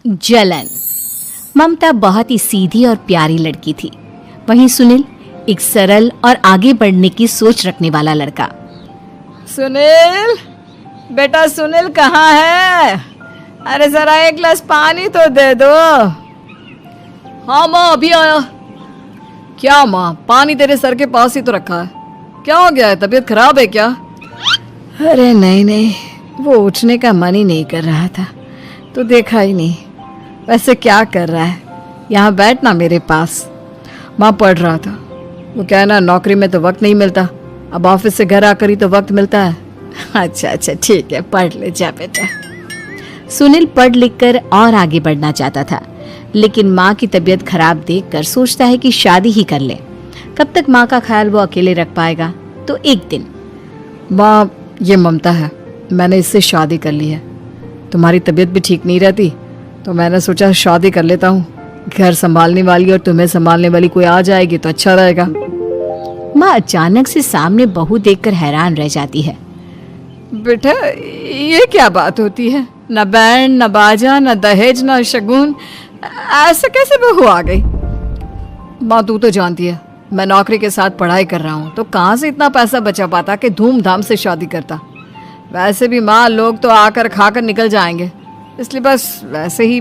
जलन। ममता बहुत ही सीधी और प्यारी लड़की थी, वहीं सुनील एक सरल और आगे बढ़ने की सोच रखने वाला लड़का। सुनील, बेटा सुनील कहाँ है? अरे जरा एक गिलास पानी तो दे दो। हाँ माँ, अभी आया। क्या माँ, पानी तेरे सर के पास ही तो रखा है, क्या हो गया है? तबीयत खराब है क्या? अरे नहीं नहीं, वो उठने का मन ही नहीं कर रहा था तो देखा ही नहीं। वैसे क्या कर रहा है? यहाँ बैठ ना मेरे पास। माँ पढ़ रहा था। वो क्या है ना, नौकरी में तो वक्त नहीं मिलता, अब ऑफिस से घर आकर ही तो वक्त मिलता है। अच्छा अच्छा ठीक है, पढ़ ले जा बेटा। सुनील पढ़ लिख कर और आगे बढ़ना चाहता था, लेकिन माँ की तबीयत खराब देखकर सोचता है कि शादी ही कर ले। कब तक माँ का ख्याल वो अकेले रख पाएगा? तो एक दिन, माँ ये ममता है, मैंने इससे शादी कर ली है। तुम्हारी तबीयत भी ठीक नहीं रहती तो मैंने सोचा शादी कर लेता हूँ। घर संभालने वाली और तुम्हें संभालने वाली कोई आ जाएगी तो अच्छा रहेगा। माँ अचानक से सामने बहू देखकर हैरान रह जाती है। बेटा ये क्या बात होती है? न बैंड, न बाजा, न दहेज, न शगुन, ऐसे कैसे बहू आ गई? माँ तू तो जानती है मैं नौकरी के साथ पढ़ाई कर रहा हूँ, तो कहाँ से इतना पैसा बचा पाता कि धूमधाम से शादी करता। वैसे भी माँ, लोग तो आकर खाकर निकल जाएंगे, इसलिए बस वैसे ही।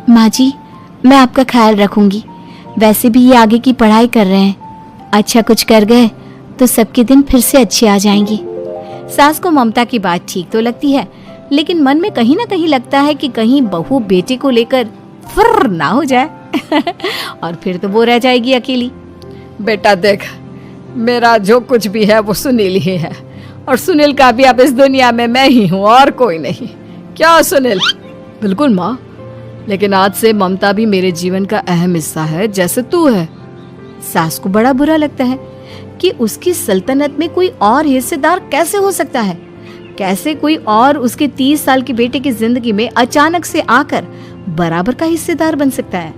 माँ जी, मैं आपका ख्याल रखूंगी। वैसे भी ये आगे की पढ़ाई कर रहे हैं, अच्छा कुछ कर गए तो सबके दिन फिर से अच्छे आ जाएंगे। सास को ममता की बात ठीक तो लगती है, लेकिन मन में कहीं ना कहीं लगता है कि कहीं बहू बेटे को लेकर फुर्र ना हो जाए और फिर तो वो रह जाएगी अकेली। बेटा देख, मेरा जो कुछ भी है वो सुनील ही है, और सुनील का भी अब इस दुनिया में मैं ही हूँ और कोई नहीं। क्या सुनील? बिल्कुल माँ, लेकिन आज से ममता भी मेरे जीवन का अहम हिस्सा है, जैसे तू है। सास को बड़ा बुरा लगता है कि उसकी सल्तनत में कोई और हिस्सेदार कैसे हो सकता है। कैसे कोई और उसके 30 साल के बेटे की जिंदगी में अचानक से आकर बराबर का हिस्सेदार बन सकता है।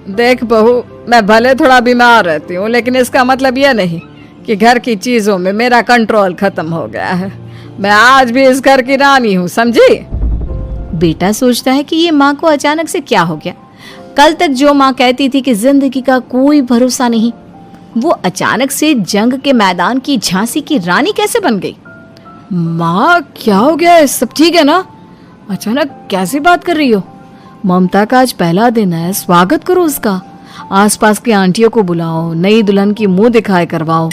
देख बहू, मैं भले थोड़ा बीमार रहती हूँ, लेकिन इसका मतलब यह नहीं कि घर की चीजों में मेरा कंट्रोल खत्म हो गया है। मैं आज भी इस घर की रानी हूँ, समझी? बेटा सोचता है कि ये माँ को अचानक से क्या हो गया। कल तक जो माँ कहती थी कि जिंदगी का कोई भरोसा नहीं, वो अचानक से जंग के मैदान की झांसी की रानी कैसे बन गई? माँ क्या हो गया है? सब ठीक है ना? अचानक कैसी बात कर रही हो? ममता का आज पहला दिन है, स्वागत करो उसका। आसपास की आंटियों को बुलाओ, नई दुल्हन की मुंह दिखाए करवाओ।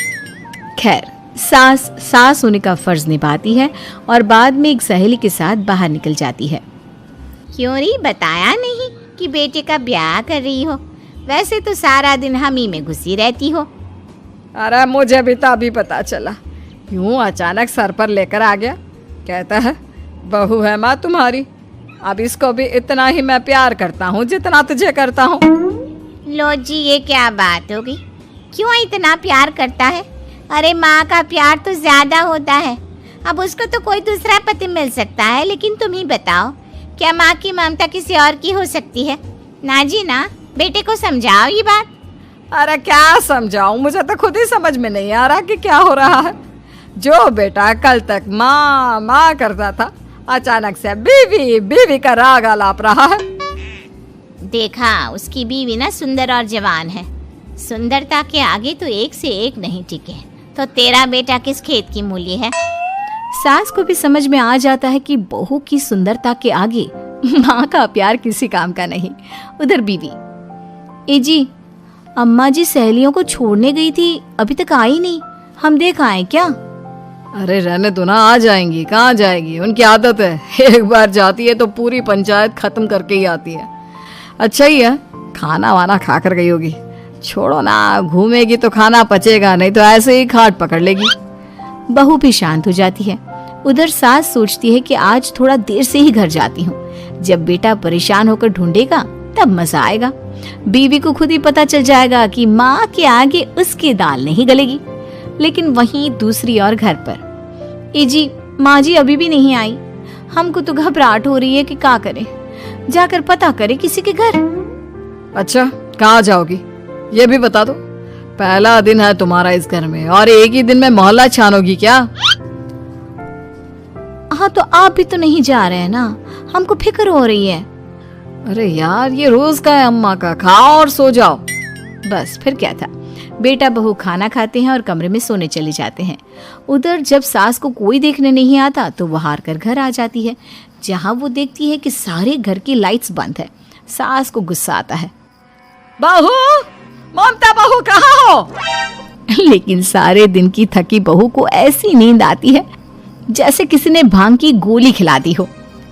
खैर, सास होने का फर्ज निभाती है और बाद में एक सहेली के साथ बाहर निकल जाती है। क्यों री बताया नहीं कि बेटे का ब्याह कर रही हो? वैसे तो सारा दिन हम ही में घुसी रहती हो। अरे मुझे भी तो अभी पता चला, यूं अचानक सर पर लेकर आ गया। कहता है बहू है माँ तुम्हारी, अब इसको भी इतना ही मैं प्यार करता हूँ जितना तुझे करता हूँ। लो जी, ये क्या बात होगी? क्यों इतना प्यार करता है? अरे माँ का प्यार तो ज्यादा होता है। अब उसको तो कोई दूसरा पति मिल सकता है, लेकिन तुम ही बताओ, क्या माँ की ममता किसी और की हो सकती है? ना जी ना, बेटे को समझाओ ये बात। अरे क्या समझाऊं, मुझे तो खुद ही समझ में नहीं आ रहा कि क्या हो रहा है। जो बेटा कल तक माँ माँ करता था, अचानक से बीवी बीवी का राग आलाप रहा है। देखा, उसकी बीवी ना सुंदर और जवान है। सुंदरता के आगे तो एक से एक नहीं टिके, तो तेरा बेटा किस खेत की मूली है? सास को भी समझ में आ जाता है कि बहू की सुंदरता के आगे माँ का प्यार किसी काम का नहीं। उधर बीवी, ए जी, अम्मा जी सहेलियों को छोड़ने गई थी, अभी तक आई नहीं, हम देख आए क्या? अरे रहने दो ना, आ जाएंगी। कहाँ जाएगी, उनकी आदत है, एक बार जाती है तो पूरी पंचायत खत्म करके ही आती है। अच्छा ही है, खाना वाना खा कर गई होगी। छोड़ो ना, घूमेगी तो खाना पचेगा, नहीं तो ऐसे ही खाट पकड़ लेगी। बहू भी शांत हो जाती है। उधर सास सोचती है कि आज थोड़ा देर से ही घर जाती हूँ, जब बेटा परेशान होकर ढूंढेगा तब मजा आएगा। बीवी को खुद ही पता चल जाएगा कि माँ के आगे उसकी दाल नहीं गलेगी। लेकिन वहीं दूसरी ओर घर पर, ए जी, माँ जी अभी भी नहीं आई, हमको तो घबराहट हो रही है कि क्या करें, जाकर पता करें किसी के घर। अच्छा, कहाँ जाओगी ये भी बता दो। पहला दिन है तुम्हारा इस घर में और एक ही दिन में मोहल्ला छानोगी क्या? हाँ, तो आप भी तो नहीं जा रहे हैं ना, हमको फिक्र हो रही है। अरे यार, ये रोज का है अम्मा का, खाओ और सो जाओ। बस फिर क्या था। बेटा बहू खाना खाते हैं और कमरे में सोने चले जाते हैं। उधर जब सास को कोई देखने नहीं आता तो वो हार कर घर आ जाती है, जहाँ वो देखती है कि सारे घर की लाइट्स बंद है। सास को गुस्सा आता है। बहू, ममता बहू कहाँ हो? लेकिन सारे दिन की थकी बहू को ऐसी नींद आती है जैसे किसी ने भांग की गोली खिला दी हो।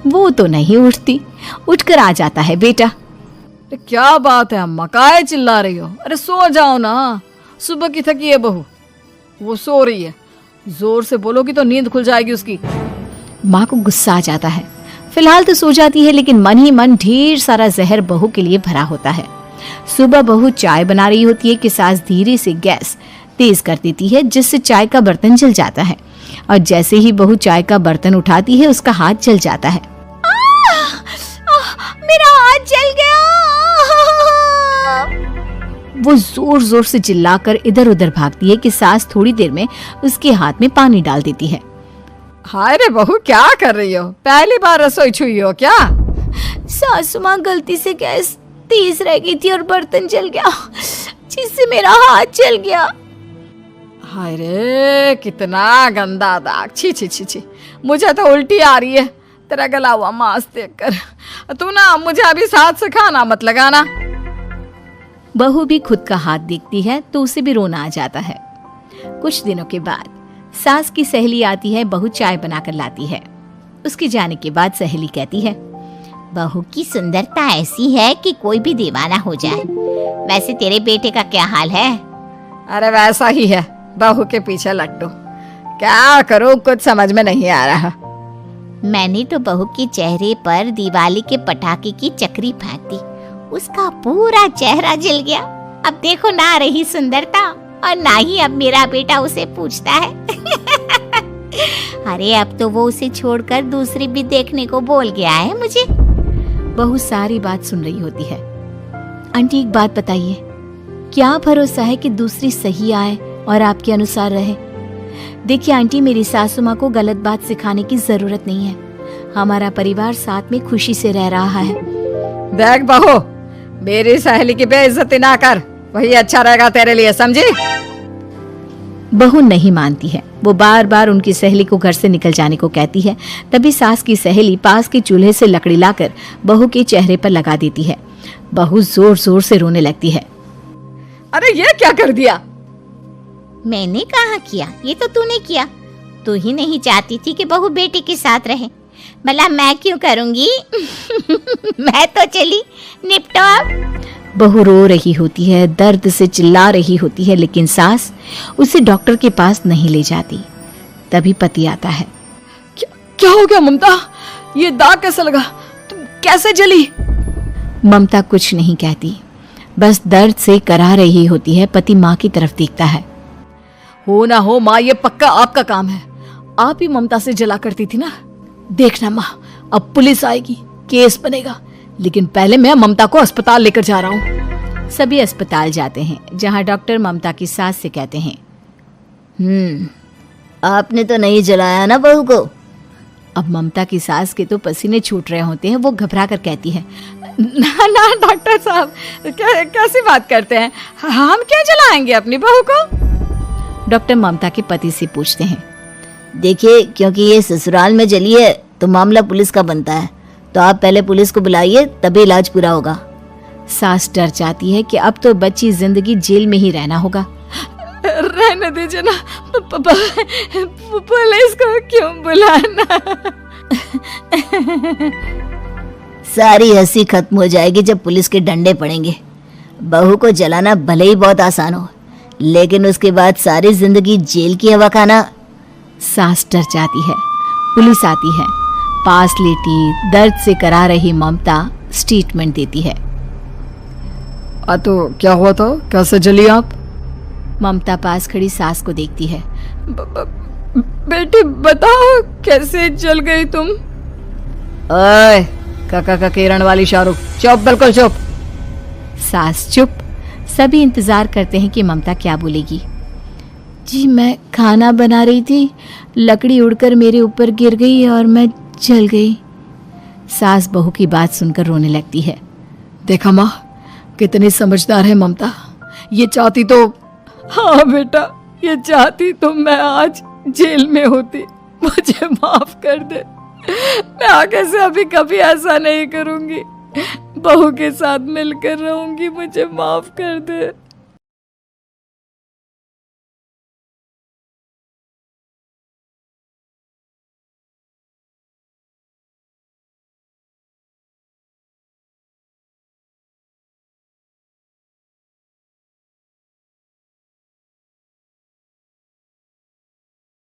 वो तो नहीं उठती। उठकर आ जाता है बेटा। अरे क्या बात है अम्मा, काहे चिल्ला रही हो? अरे सो जाओ ना, सुबह की थकी है बहू, वो सो रही है। जोर से बोलोगी तो नींद खुल जाएगी उसकी। माँ को गुस्सा आ जाता है। फिलहाल तो सो जाती है, लेकिन मन ही मन ढेर सारा जहर बहू के लिए भरा होता है। सुबह बहू चाय बना रही होती है कि सास धीरे से गैस तेज कर देती है, जिससे चाय का बर्तन जल जाता है। और जैसे ही बहू चाय का बर्तन उठाती है, उसका हाथ जल जाता है। मेरा हाथ जल गया। वो जोर जोर से चिल्लाकर इधर उधर भागती है कि सास थोड़ी देर में उसके हाथ में पानी डाल देती है। हाय रे बहू, क्या कर रही हो? पहली बार रसोई छुई हो क्या? सासू माँ, गलती से गैस तेज रह गई थी और बर्तन जल गया, जिससे मेरा हाथ जल गया। हाय रे, कितना गंदा दाग। छी छी छी छी, मुझे तो उल्टी आ रही है तेरा गला हुआ मांस देखकर। तू ना मुझे अभी साथ से खाना मत लगाना। बहू भी खुद का हाथ देखती है तो उसे भी रोना आ जाता है। कुछ दिनों के बाद सास की सहेली आती है। बहू चाय बनाकर लाती है। उसके जाने के बाद सहेली कहती है, बहू की सुंदरता ऐसी है कि कोई भी दीवाना हो जाए। वैसे तेरे बेटे का क्या हाल है? अरे वैसा ही है, बहू के पीछे लट्टू। क्या करूं, कुछ समझ में नहीं आ रहा। मैंने तो बहू के चेहरे पर दिवाली के पटाखे की चक्री फेंक दी, उसका पूरा चेहरा जल गया। अब देखो ना रही सुंदरता, और ना ही अब मेरा बेटा उसे पूछता है। अरे अब तो वो उसे छोड़कर दूसरी भी देखने को बोल गया है मुझे। बहू सारी बात सुन रही होती है। आंटी, एक बात बताइए, क्या भरोसा है कि दूसरी सही आए और आपके अनुसार रहे? देखिए आंटी, मेरी सासू माँ को गलत बात सिखाने की जरूरत नहीं है। हमारा परिवार साथ में खुशी से रह रहा है। देख बहू, मेरी सहेली की बेइज्जती ना कर, वही अच्छा रहेगा तेरे लिए, समझी? बहू नहीं मानती है। वो बार बार उनकी सहेली को घर से निकल जाने को कहती है। तभी सास की सहेली पास के चूल्हे से लकड़ी लाकर बहू के चेहरे पर लगा देती है। बहू जोर जोर से रोने लगती है। अरे ये क्या कर दिया? मैंने कहाँ किया, ये तो तूने किया। तू ही नहीं चाहती थी कि बहू बेटे के साथ रहे, भला मैं क्यों करूंगी? मैं तो चली, निपटो अब। बहू रो रही होती है, दर्द से चिल्ला रही होती है, लेकिन सास उसे डॉक्टर के पास नहीं ले जाती। तभी पति आता है। क्या हो गया ममता? ये दाग कैसे लगा? तुम कैसे जली? ममता कुछ नहीं कहती, बस दर्द से करा रही होती है। पति माँ की तरफ देखता है। हो ना हो माँ, ये पक्का आपका काम है। आप ही ममता से जला करती थी ना। देखना माँ, अब पुलिस आएगी, केस बनेगा, लेकिन पहले मैं ममता को अस्पताल लेकर जा रहा हूँ। सभी अस्पताल जाते हैं, जहाँ डॉक्टर ममता की सास से कहते हैं, आपने तो नहीं जलाया ना बहू को? अब ममता की सास के तो पसीने छूट रहे होते हैं। वो घबरा कर कहती है, ना ना डॉक्टर साहब, कैसी बात करते हैं? हम क्या जलाएंगे अपनी बहू को? डॉक्टर ममता के पति से पूछते हैं, देखिए, क्योंकि ये ससुराल में जली है तो मामला पुलिस का बनता है, तो आप पहले पुलिस को बुलाइए, तभी इलाज पूरा होगा। सास डर जाती है कि अब तो बच्ची जिंदगी जेल में ही रहना होगा। रहने दीजिए ना, पुलिस को क्यों बुलाना? सारी हंसी खत्म हो जाएगी जब पुलिस के डंडे पड़ेंगे। बहू को जलाना भले ही बहुत आसान हो, लेकिन उसके बाद सारी जिंदगी जेल की हवा खाना। सास डर जाती है। पुलिस आती है। पास लेटी दर्द से करा रही ममता स्टेटमेंट देती है। तो क्या हुआ था? कैसे जली आप? ममता पास खड़ी सास को देखती है। बेटी बताओ, कैसे जल गई तुम? ओए, काका का किरण वाली शाहरुख, चुप, बिल्कुल चुप। सास चुप। सभी इंतजार करते हैं कि ममता क्या बोलेगी। जी, मैं खाना बना रही थी, लकड़ी उड़कर मेरे ऊपर गिर गई और मैं जल गई। सास बहू की बात सुनकर रोने लगती है। देखा माँ, कितनी समझदार है ममता। ये चाहती तो, हाँ बेटा, ये चाहती तो मैं आज जेल में होती। मुझे माफ कर दे, मैं आगे से अभी कभी ऐसा नहीं करूंगी। बहू के साथ मिलकर रहूंगी, मुझे माफ कर दे।